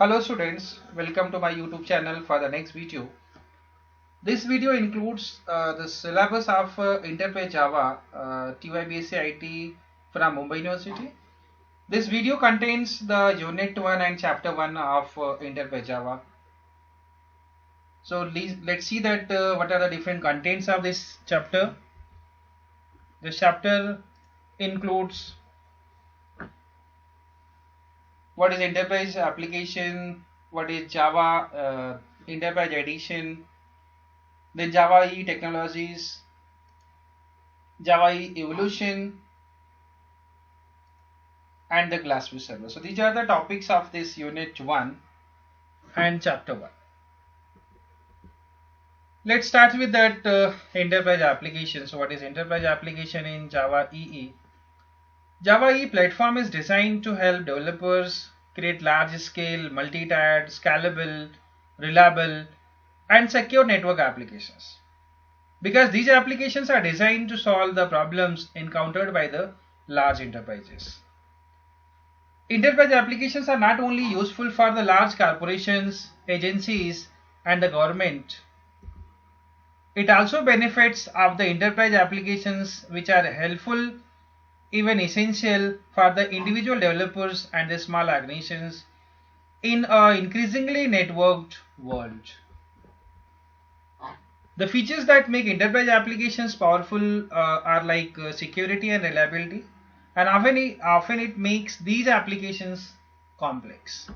Hello students, welcome to my YouTube channel for the next video. This video includes the syllabus of Enterprise Java TYBSc IT from Mumbai University. This video contains the Unit 1 and Chapter 1 of Enterprise Java. So let's see that what are the different contents of this chapter. This chapter includes what is Enterprise application, what is Java Enterprise Edition, then Java EE technologies, Java EE evolution, and the Glassfish server. So these are the topics of this Unit 1 and Chapter 1. Let's start with that Enterprise application. So what is Enterprise application in Java EE? Java EE platform is designed to help developers create large-scale, multi-tier, scalable, reliable, and secure network applications. Because these applications are designed to solve the problems encountered by the large enterprises. Enterprise applications are not only useful for the large corporations, agencies, and the government. It also benefits of the enterprise applications which are helpful, even essential for the individual developers and the small organizations in an increasingly networked world. The features that make enterprise applications powerful are like security and reliability, and often it makes these applications complex.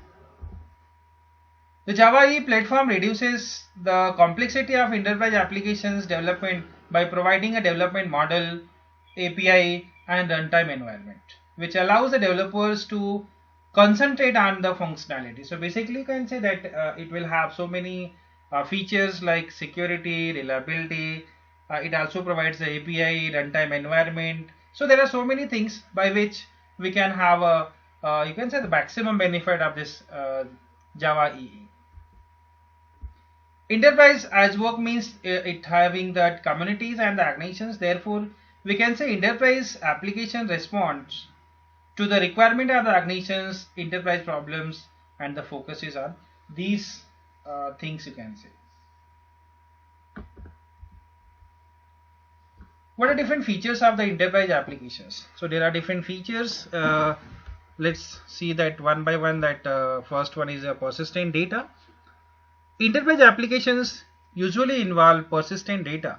The Java EE platform reduces the complexity of enterprise applications development by providing a development model, API, and runtime environment, which allows the developers to concentrate on the functionality. So basically you can say that it will have so many features like security, reliability. It also provides the API, runtime environment. So there are so many things by which we can have a you can say the maximum benefit of this Java EE. Enterprise as work means it having that communities and the organizations. Therefore, we can say enterprise application responds to the requirement of the organizations, enterprise problems, and the focus is on these things you can say. What are different features of the enterprise applications? So there are different features. Let's see that one by one. That first one is a persistent data. Enterprise applications usually involve persistent data.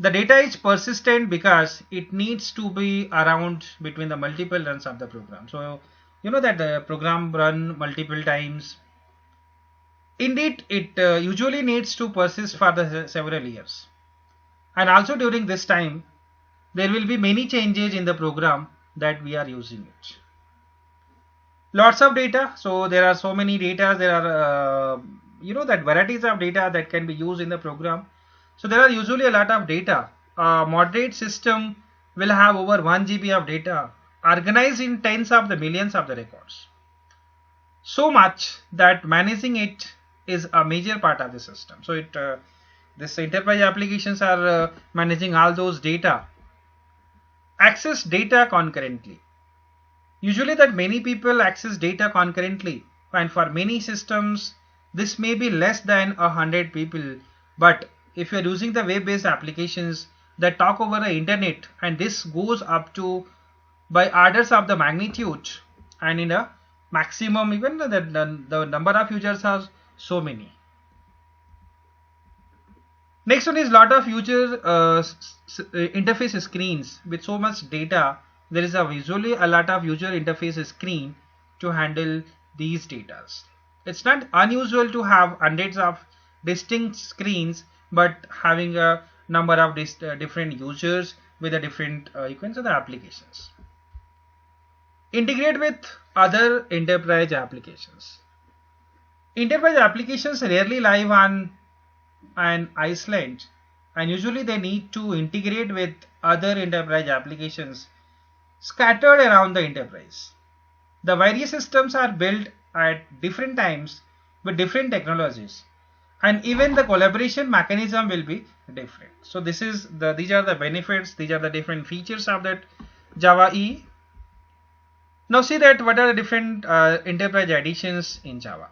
The data is persistent because it needs to be around between the multiple runs of the program. So you know that the program run multiple times. Indeed, it usually needs to persist for the several years. And also during this time, there will be many changes in the program that we are using it. Lots of data. So there are so many data. There are that varieties of data that can be used in the program. So there are usually a lot of data. A moderate system will have over 1 GB of data organized in tens of the millions of the records. So much that managing it is a major part of the system. So this enterprise applications are managing all those data. Access data concurrently. Usually that many people access data concurrently, and for many systems this may be less than 100 people. But if you are using the web-based applications that talk over the internet, and this goes up to by orders of the magnitude, and in a maximum even the number of users are so many. Next one is lot of user interface screens. With so much data, there is usually a lot of user interface screen to handle these data. It's not unusual to have hundreds of distinct screens, but having a number of different users with a different you can say the applications. Integrate with other enterprise applications. Enterprise applications rarely live on an island, and usually they need to integrate with other enterprise applications scattered around the enterprise. The various systems are built at different times with different technologies, and even the collaboration mechanism will be different. So these are the benefits, these are the different features of that Java EE. Now see that what are the different enterprise editions in Java.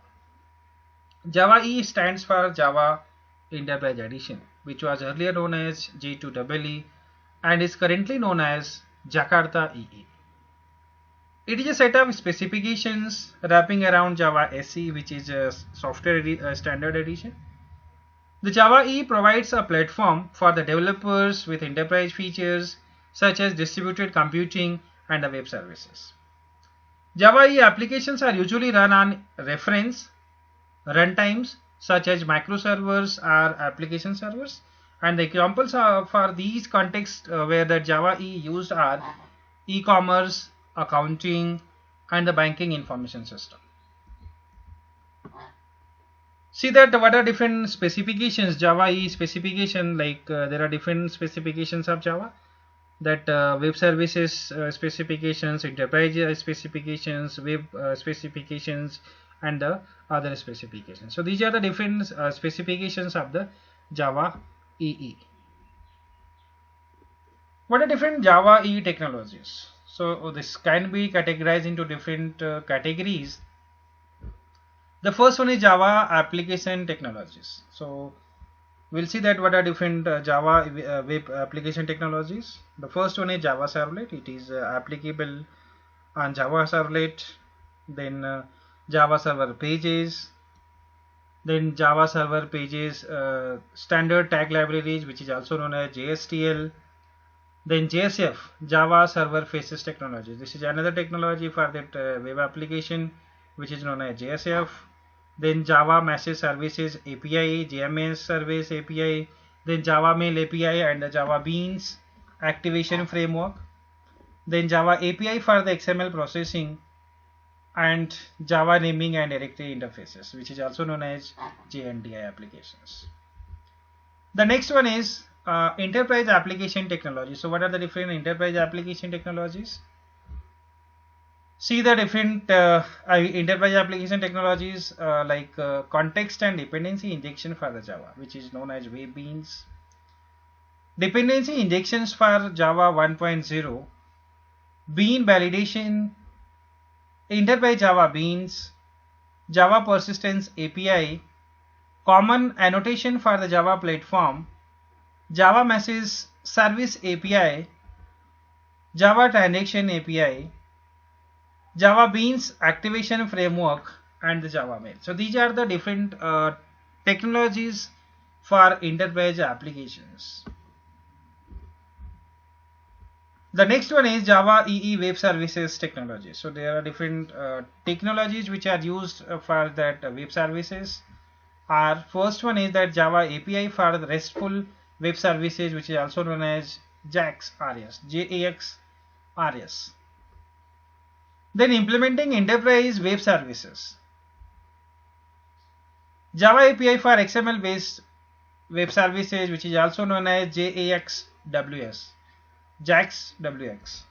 Java EE stands for Java Enterprise Edition, which was earlier known as J2EE and is currently known as Jakarta EE. It is a set of specifications wrapping around Java SE, which is a software standard edition. The Java EE provides a platform for the developers with enterprise features such as distributed computing and the web services. Java EE applications are usually run on reference runtimes such as microservers or application servers, and the examples for these contexts where the Java EE used are e-commerce, accounting, and the banking information system. See that what are different specifications. Java EE specification, like there are different specifications of Java, that web services specifications, enterprise specifications, web specifications, and the other specifications. So these are the different specifications of the Java EE. What are different Java EE technologies? So this can be categorized into different categories. The first one is Java application technologies. So we'll see that what are different Java web application technologies. The first one is Java Servlet. It is applicable on Java Servlet. Then Java Server Pages. Then Java Server Pages standard tag libraries, which is also known as JSTL. Then JSF, Java Server Faces technology. This is another technology for that web application, which is known as JSF. Then Java Message Services API, JMS Service API, then Java Mail API and the Java Beans Activation Framework. Then Java API for the XML processing and Java Naming and Directory Interfaces, which is also known as JNDI applications. The next one is enterprise application technology. So what are the different enterprise application technologies? See the different enterprise application technologies like context and dependency injection for the Java, which is known as WebBeans. Dependency injections for Java 1.0, Bean validation, enterprise Java Beans, Java Persistence API, common annotation for the Java platform, Java Message Service API, Java Transaction API, Java Beans Activation Framework, and the Java Mail. So these are the different technologies for enterprise applications. The next one is Java EE Web Services technology. So there are different technologies which are used for that web services. Our first one is that Java API for the RESTful web services, which is also known as JAX RS, JAX RS. Then implementing enterprise web services. Java API for XML based web services, which is also known as JAX-WS. JAX-WX.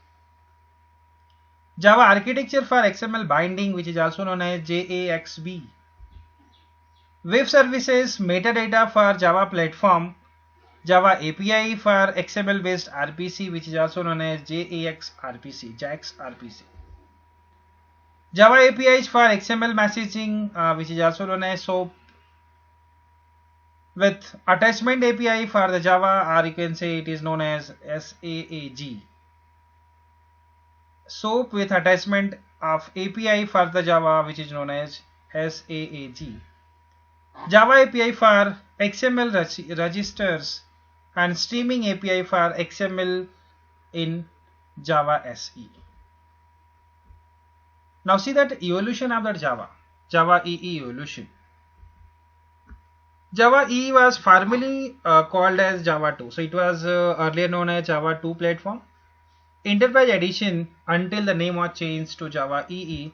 Java architecture for XML binding, which is also known as JAXB. Web services metadata for Java platform, Java API for XML based RPC, which is also known as JAX-RPC, JAX-RPC. Java APIs for XML messaging, which is also known as SOAP, with attachment API for the Java, or you can say it is known as SAAG. SOAP with attachment of API for the Java, which is known as SAAG. Java API for XML registers and streaming API for XML in Java SE. Now see that evolution of that Java EE evolution. Java EE was formerly called as Java 2. So it was earlier known as Java 2 platform. Enterprise edition until the name was changed to Java EE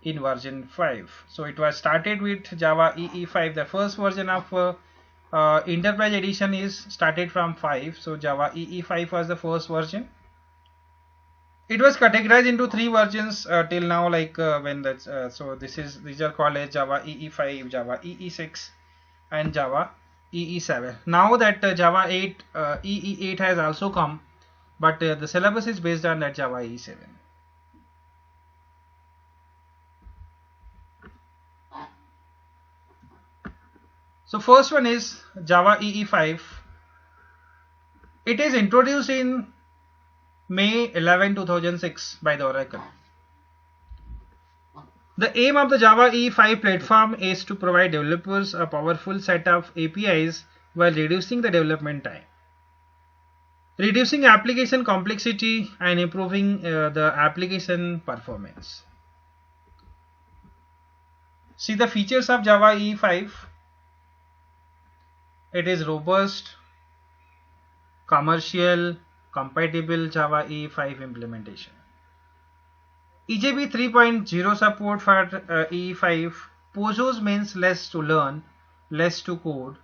in version 5. So it was started with Java EE 5. The first version of enterprise edition is started from 5. So Java EE 5 was the first version. It was categorized into 3 versions till now, like when that's so these are called as Java EE 5, Java EE 6, and Java EE 7. Now that Java 8 EE 8 has also come, but the syllabus is based on that Java EE 7. So first one is Java EE5. It is introduced in May 11, 2006 by the Oracle. The aim of the Java EE5 platform is to provide developers a powerful set of APIs while reducing the development time, reducing application complexity, and improving the application performance. See the features of Java EE5. It is robust, commercial, compatible Java EE5 implementation. EJB 3.0 support for EE5. POJOs means less to learn, less to code,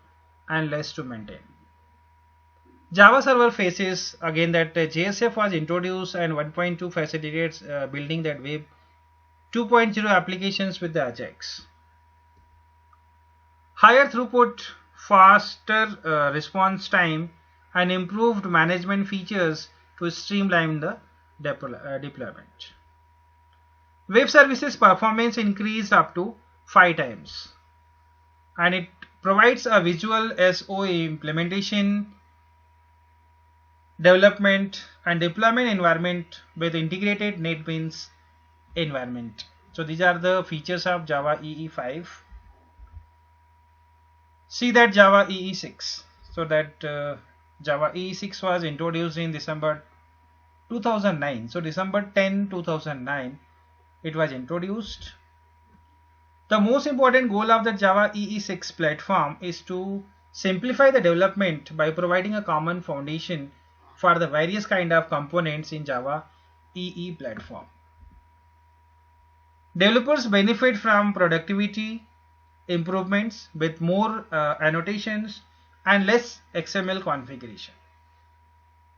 and less to maintain. Java server faces again that JSF was introduced and 1.2 facilitates building that web 2.0 applications with the Ajax. Higher throughput, faster response time, and improved management features to streamline the deployment. Web services performance increased up to 5 times, and it provides a visual SOA implementation, development, and deployment environment with integrated NetBeans environment. So these are the features of Java EE5. See that Java EE6. So that Java EE6 was introduced in December 2009. So December 10, 2009 it was introduced. The most important goal of the Java EE6 platform is to simplify the development by providing a common foundation for the various kind of components in Java EE platform. Developers benefit from productivity improvements with more annotations and less XML configuration.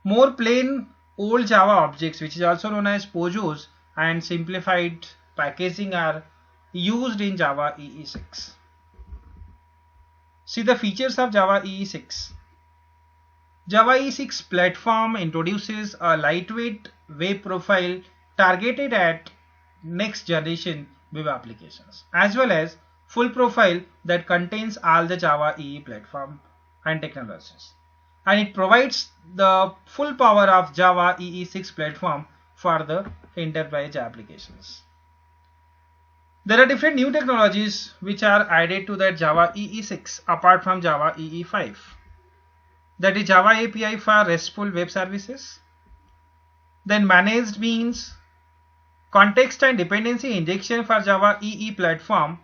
More plain old Java objects, which is also known as POJOs, and simplified packaging are used in Java EE6. See the features of Java EE6. Java EE6 platform introduces a lightweight web profile targeted at next generation web applications, as well as full profile that contains all the Java EE platform and technologies. And it provides the full power of Java EE6 platform for the enterprise applications. There are different new technologies which are added to that Java EE6 apart from Java EE5. That is Java API for RESTful web services. Then managed beans, context and dependency injection for Java EE platform,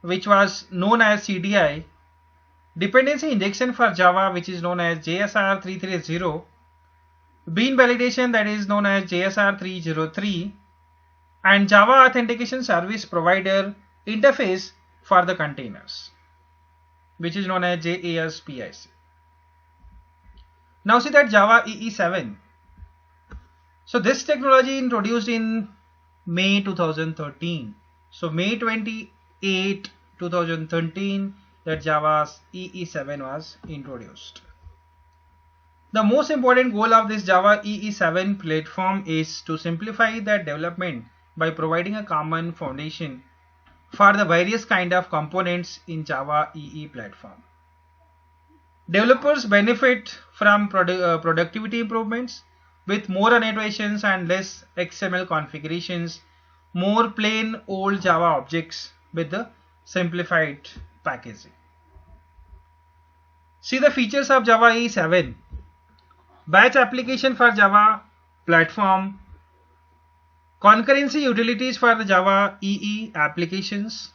which was known as CDI. Dependency injection for Java, which is known as JSR 330. Bean validation, that is known as JSR 303, and Java authentication service provider interface for the containers, which is known as JASPIC. Now see that Java EE7. So this technology introduced in May 2013. So May 28, 2013, that Java's EE7 was introduced. The most important goal of this Java EE7 platform is to simplify the development by providing a common foundation for the various kind of components in Java EE platform. Developers benefit from productivity improvements with more annotations and less XML configurations, more plain old Java objects with the simplified packaging. See the features of Java EE7. Batch application for Java platform, concurrency utilities for the Java EE applications,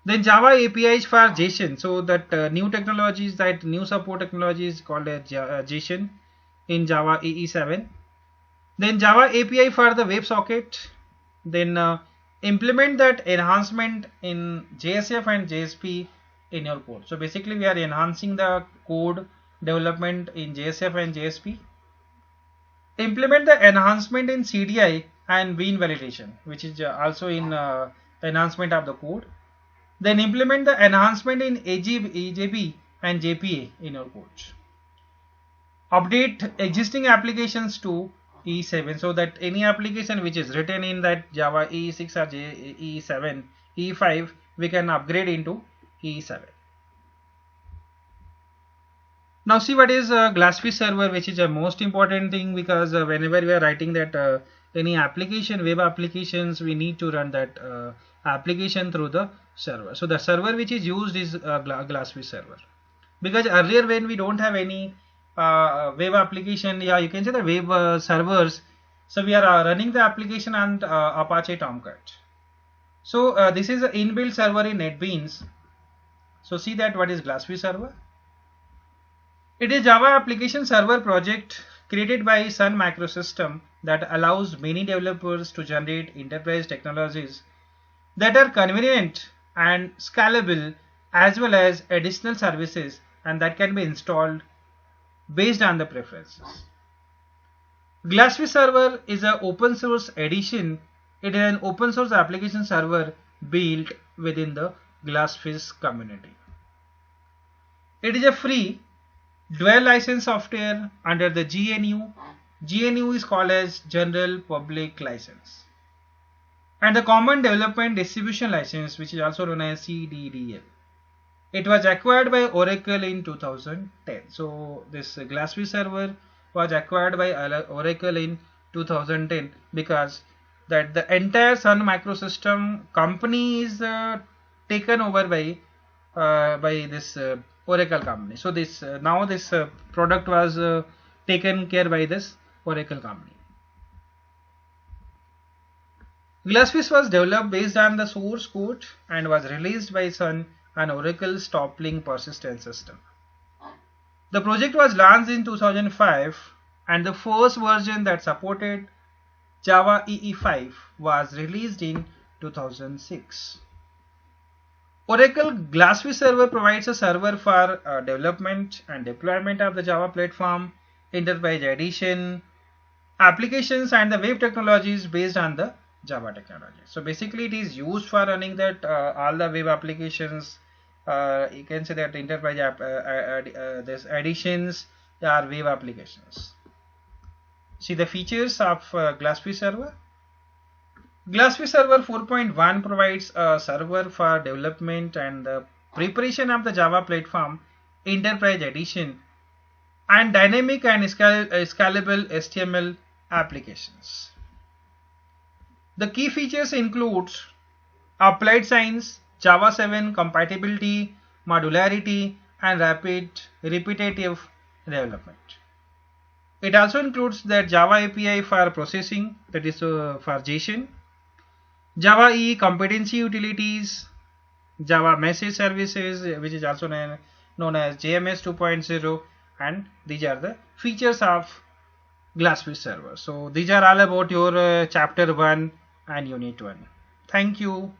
then Java APIs for JSON. So that new technologies, that new support technology is called as JSON in Java EE7. Then Java API for the WebSocket. Then implement that enhancement in JSF and JSP in your code. So basically we are enhancing the code development in JSF and JSP. Implement the enhancement in CDI and Bean validation, which is also in enhancement of the code. Then implement the enhancement in EJB and JPA in your code. Update existing applications to E7, so that any application which is written in that Java E6 or E7, E5, we can upgrade into E7. Now see what is GlassFish server, which is a most important thing, because whenever we are writing that any application, web applications, we need to run that application through the server. So the server which is used is GlassFish server, because earlier when we don't have any web application, yeah, you can say the web servers, so we are running the application on Apache Tomcat. So this is an inbuilt server in NetBeans. So see that what is GlassFish server. It is Java application server project created by Sun Microsystem that allows many developers to generate enterprise technologies that are convenient and scalable, as well as additional services, and that can be installed based on the preferences. GlassFish server is an open source edition. It is an open source application server built within the GlassFish community. It is a free dual license software under the GNU. GNU is called as General Public License, and the Common Development Distribution License, which is also known as CDDL. It was acquired by Oracle in 2010. So this GlassFish server was acquired by Oracle in 2010, because that the entire Sun Microsystem company is taken over by this Oracle company. So this now this product was taken care by this Oracle company. GlassFish was developed based on the source code and was released by Sun and Oracle's Toppling persistent system. The project was launched in 2005, and the first version that supported Java EE5 was released in 2006. Oracle GlassFish server provides a server for development and deployment of the Java platform, enterprise edition, applications, and the web technologies based on the Java technology. So basically it is used for running that all the web applications. You can say that enterprise this additions are web applications. See the features of GlassFish server. GlassFish server 4.1 provides a server for development and the preparation of the Java platform, enterprise edition, and dynamic and scalable HTML applications. The key features include applied science, Java 7 compatibility, modularity, and rapid repetitive development. It also includes the Java API for processing, that is for JSON, Java EE competency utilities, Java message services, which is also known as JMS 2.0, and these are the features of GlassFish server. So these are all about your chapter 1 and unit 1. Thank you.